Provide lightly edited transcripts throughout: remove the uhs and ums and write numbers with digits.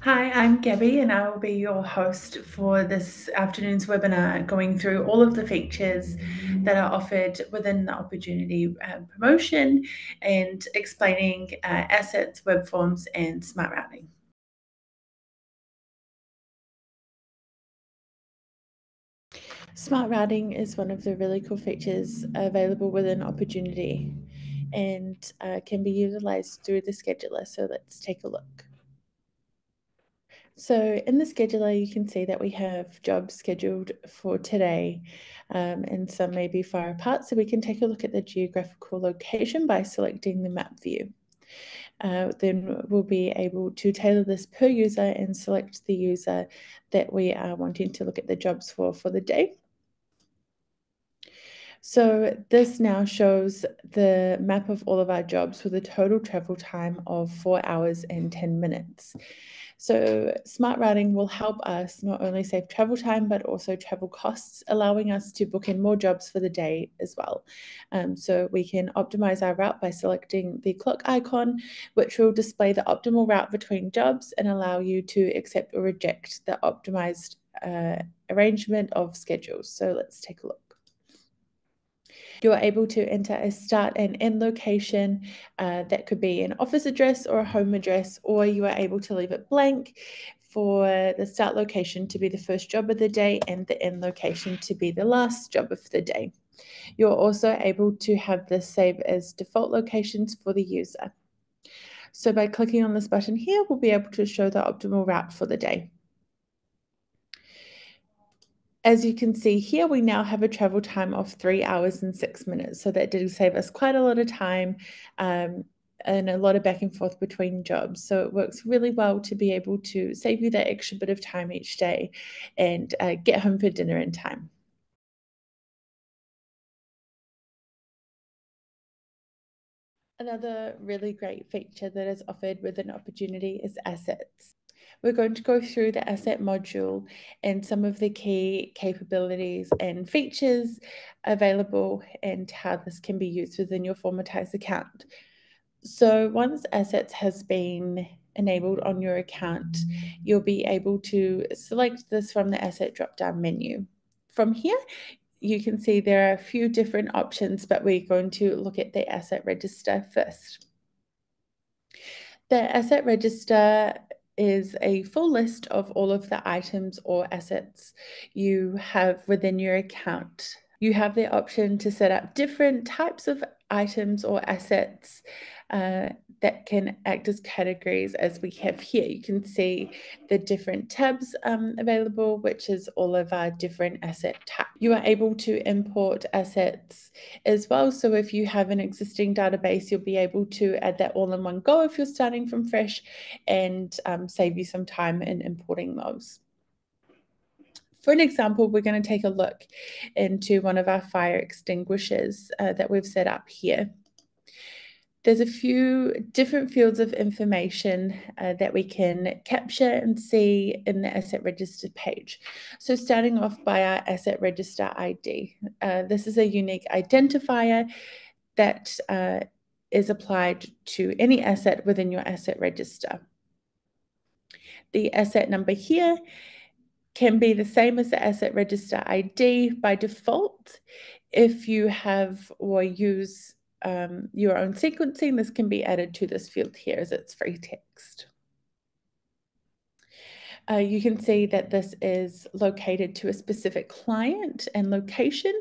Hi, I'm Gabby, and I will be your host for this afternoon's webinar, going through all of the features that are offered within the OpporJUNEity promotion and explaining assets, web forms, and smart routing. Smart routing is one of the really cool features available within OpporJUNEity and can be utilized through the scheduler. So let's take a look. So in the scheduler, you can see that we have jobs scheduled for today, and some may be far apart. So we can take a look at the geographical location by selecting the map view. Then we'll be able to tailor this per user and select the user that we are wanting to look at the jobs for the day. So this now shows the map of all of our jobs with a total travel time of 4 hours and 10 minutes. So smart routing will help us not only save travel time, but also travel costs, allowing us to book in more jobs for the day as well. So we can optimize our route by selecting the clock icon, which will display the optimal route between jobs and allow you to accept or reject the optimized arrangement of schedules. So let's take a look. You're able to enter a start and end location. That could be an office address or a home address, or you are able to leave it blank for the start location to be the first job of the day and the end location to be the last job of the day. You're also able to have this save as default locations for the user. So by clicking on this button here, we'll be able to show the optimal route for the day. As you can see here, we now have a travel time of 3 hours and 6 minutes. So that did save us quite a lot of time and a lot of back and forth between jobs. So it works really well to be able to save you that extra bit of time each day and get home for dinner in time. Another really great feature that is offered within OpporJUNEity is assets. We're going to go through the asset module and some of the key capabilities and features available and how this can be used within your formatized account. So once assets has been enabled on your account, you'll be able to select this from the asset drop-down menu. From here, you can see there are a few different options, but we're going to look at the asset register first. The asset register is a full list of all of the items or assets you have within your account. You have the option to set up different types of items or assets that can act as categories as we have here. You can see the different tabs available, which is all of our different asset types. You are able to import assets as well. So if you have an existing database, you'll be able to add that all in one go if you're starting from fresh and save you some time in importing those. For an example, we're going to take a look into one of our fire extinguishers that we've set up here. There's a few different fields of information that we can capture and see in the asset register page. So starting off by our asset register ID. This is a unique identifier that is applied to any asset within your asset register. The asset number here can be the same as the asset register ID by default. If you have or use your own sequencing, this can be added to this field here as it's free text. You can see that this is located to a specific client and location,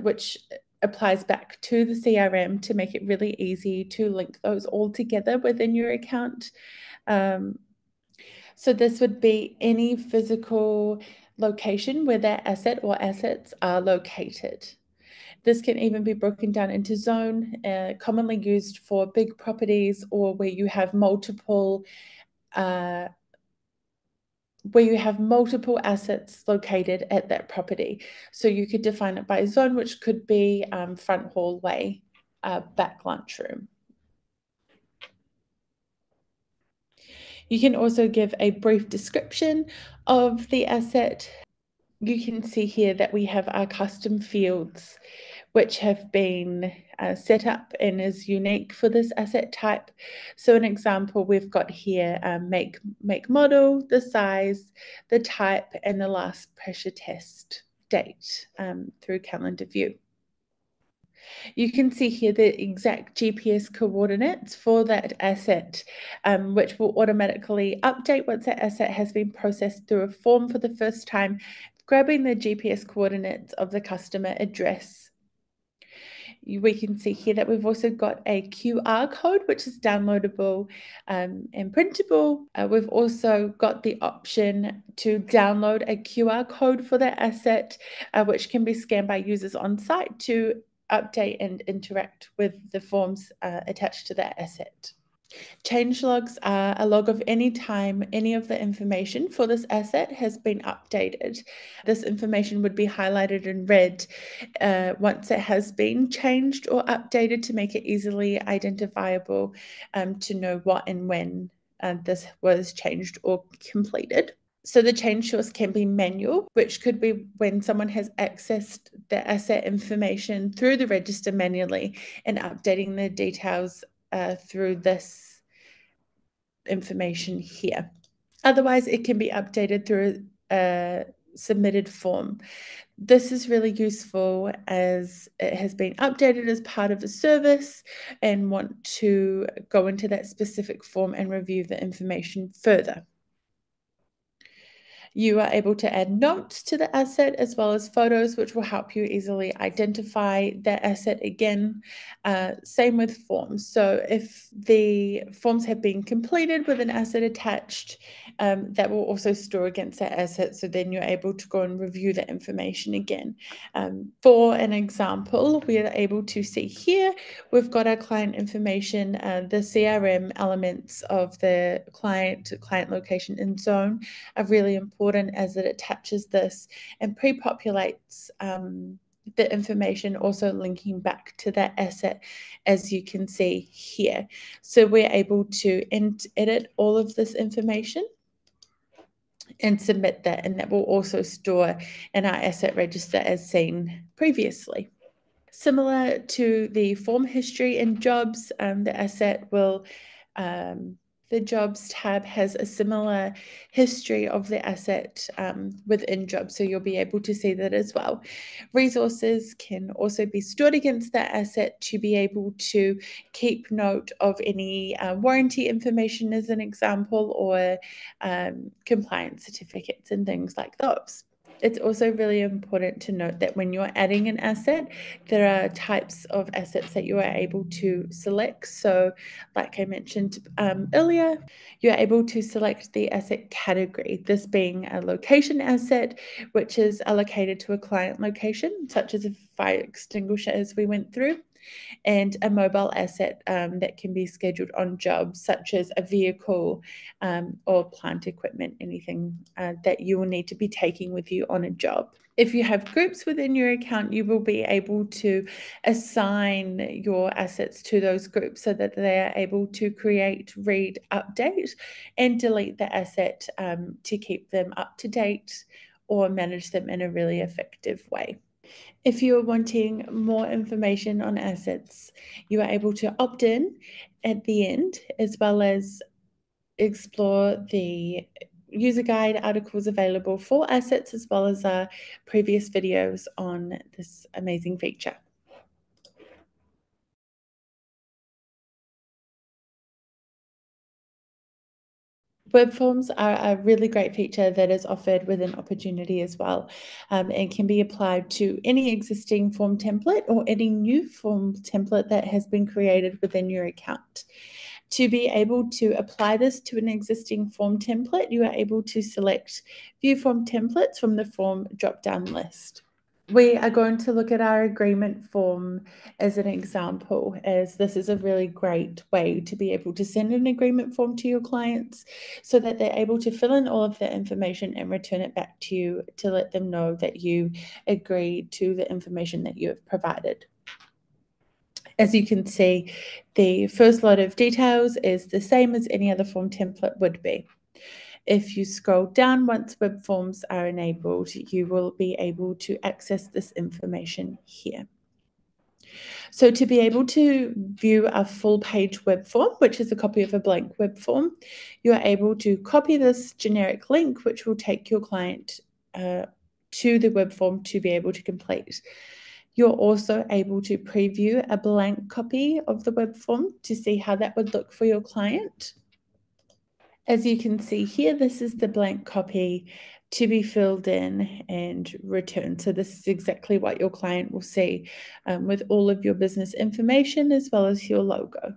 which applies back to the CRM to make it really easy to link those all together within your account. So this would be any physical location where that asset or assets are located. This can even be broken down into zone, commonly used for big properties or where you have multiple assets located at that property. So you could define it by zone, which could be front hallway, back lunchroom. You can also give a brief description of the asset. You can see here that we have our custom fields which have been set up and is unique for this asset type. So an example we've got here, make model, the size, the type, and the last pressure test date through calendar view. You can see here the exact GPS coordinates for that asset, which will automatically update once that asset has been processed through a form for the first time, grabbing the GPS coordinates of the customer address. We can see here that we've also got a QR code, which is downloadable and printable. We've also got the option to download a QR code for that asset, which can be scanned by users on site to update and interact with the forms attached to that asset. Change logs are a log of any time any of the information for this asset has been updated. This information would be highlighted in red once it has been changed or updated to make it easily identifiable to know what and when this was changed or completed. So the change source can be manual, which could be when someone has accessed the asset information through the register manually and updating the details through this information here. Otherwise, it can be updated through a submitted form. This is really useful as it has been updated as part of a service and want to go into that specific form and review the information further. You are able to add notes to the asset as well as photos, which will help you easily identify that asset again. Same with forms. So if the forms have been completed with an asset attached, that will also store against that asset. So then you're able to go and review the information again. For an example, we are able to see here, we've got our client information, the CRM elements of the client location and zone are really important as it attaches this and pre-populates the information, also linking back to that asset, as you can see here. So we're able to edit all of this information and submit that, and that will also store in our asset register as seen previously. Similar to the form history in jobs, the asset will the jobs tab has a similar history of the asset within jobs, so you'll be able to see that as well. Resources can also be stored against that asset to be able to keep note of any warranty information as an example, or compliance certificates and things like those. It's also really important to note that when you're adding an asset, there are types of assets that you are able to select. So like I mentioned earlier, you're able to select the asset category, this being a location asset, which is allocated to a client location, such as a fire extinguisher as we went through, and a mobile asset that can be scheduled on jobs, such as a vehicle or plant equipment, anything that you will need to be taking with you on a job. If you have groups within your account, you will be able to assign your assets to those groups so that they are able to create, read, update, and delete the asset to keep them up to date or manage them in a really effective way. If you are wanting more information on assets, you are able to opt in at the end, as well as explore the user guide articles available for assets, as well as our previous videos on this amazing feature. Webforms are a really great feature that is offered within OpporJUNEity as well, and can be applied to any existing form template or any new form template that has been created within your account. To be able to apply this to an existing form template, you are able to select View Form Templates from the form drop-down list. We are going to look at our agreement form as an example, as this is a really great way to be able to send an agreement form to your clients so that they're able to fill in all of their information and return it back to you to let them know that you agree to the information that you have provided. As you can see, the first lot of details is the same as any other form template would be. If you scroll down, once web forms are enabled, you will be able to access this information here. So to be able to view a full page web form, which is a copy of a blank web form, you are able to copy this generic link, which will take your client to the web form to be able to complete. You're also able to preview a blank copy of the web form to see how that would look for your client. As you can see here, this is the blank copy to be filled in and returned. So this is exactly what your client will see with all of your business information as well as your logo.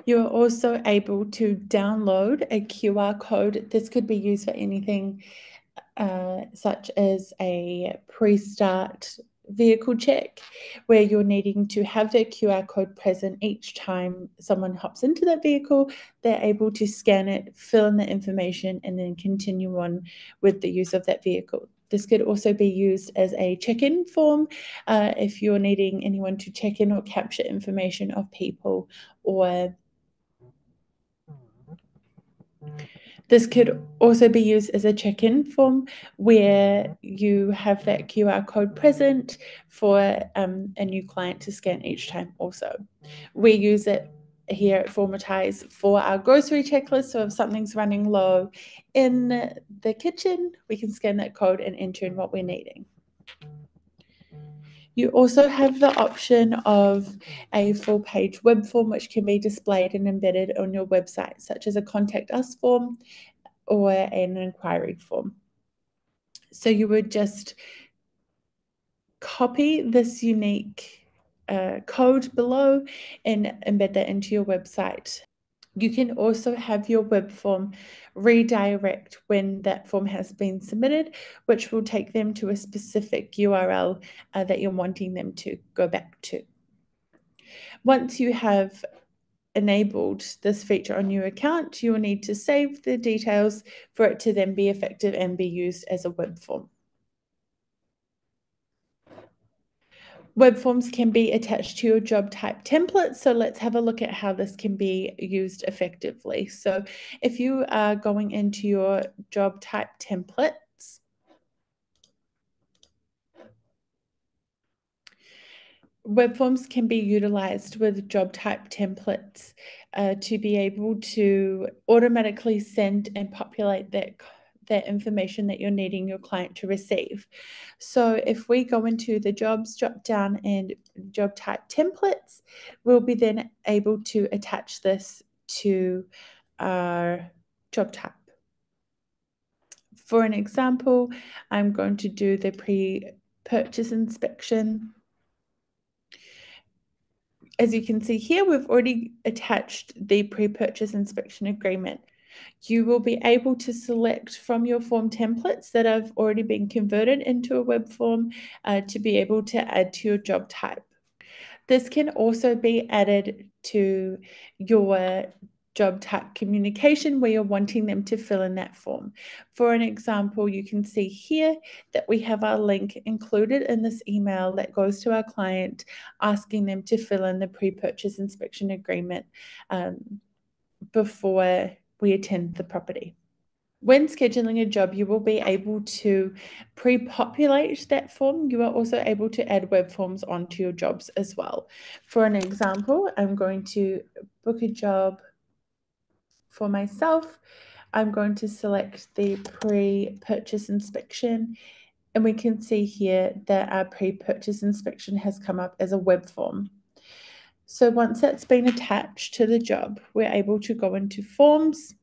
You are also able to download a QR code. This could be used for anything such as a pre-start vehicle check, where you're needing to have that QR code present each time someone hops into that vehicle. They're able to scan it, fill in the information, and then continue on with the use of that vehicle. This could also be used as a check-in form if you're needing anyone to check in or capture information of people, or this could also be used as a check-in form where you have that QR code present for a new client to scan each time also. We use it here at Formatize for our grocery checklist. So if something's running low in the kitchen, we can scan that code and enter in what we're needing. You also have the option of a full page web form, which can be displayed and embedded on your website, such as a contact us form or an inquiry form. So you would just copy this unique code below and embed that into your website. You can also have your web form redirect when that form has been submitted, which will take them to a specific URL that you're wanting them to go back to. Once you have enabled this feature on your account, you will need to save the details for it to then be effective and be used as a web form. Web forms can be attached to your job type template. So let's have a look at how this can be used effectively. So if you are going into your job type templates, web forms can be utilized with job type templates to be able to automatically send and populate that information that you're needing your client to receive. So if we go into the jobs drop down and job type templates, we'll be then able to attach this to our job type. For an example, I'm going to do the pre-purchase inspection. As you can see here, we've already attached the pre-purchase inspection agreement. You will be able to select from your form templates that have already been converted into a web form to be able to add to your job type. This can also be added to your job type communication where you're wanting them to fill in that form. For an example, you can see here that we have our link included in this email that goes to our client asking them to fill in the pre-purchase inspection agreement before we attend the property. When scheduling a job, you will be able to pre-populate that form. You are also able to add web forms onto your jobs as well. For an example, I'm going to book a job for myself. I'm going to select the pre-purchase inspection, and we can see here that our pre-purchase inspection has come up as a web form. So once that's been attached to the job, we're able to go into forms.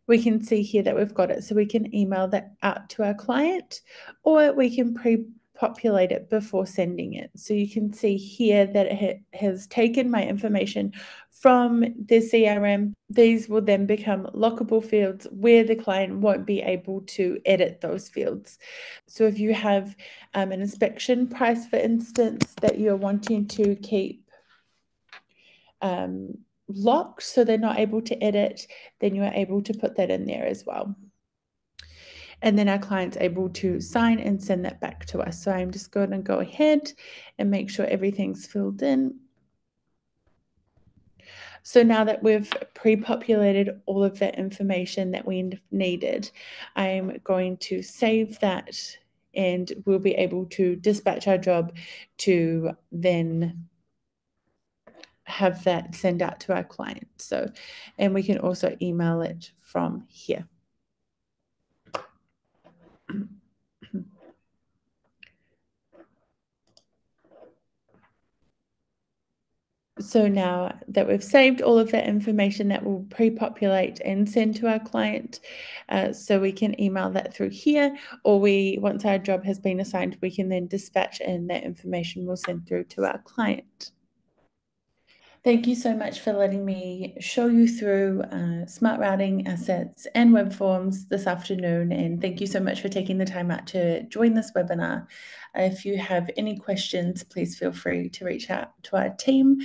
We can see here that we've got it, so we can email that out to our client, or we can pre-populate it before sending it. So you can see here that it has taken my information from the CRM. These will then become lockable fields where the client won't be able to edit those fields. So if you have an inspection price, for instance, that you're wanting to keep locked so they're not able to edit, then you are able to put that in there as well. And then our client's able to sign and send that back to us. So I'm just going to go ahead and make sure everything's filled in. So now that we've pre-populated all of that information that we needed, I'm going to save that and we'll be able to dispatch our job to then have that send out to our client. So, and we can also email it from here. So now that we've saved all of that information, that will pre-populate and send to our client. So we can email that through here, or once our job has been assigned, we can then dispatch and that information will send through to our client. Thank you so much for letting me show you through smart routing, assets, and web forms this afternoon. And thank you so much for taking the time out to join this webinar. If you have any questions, please feel free to reach out to our team.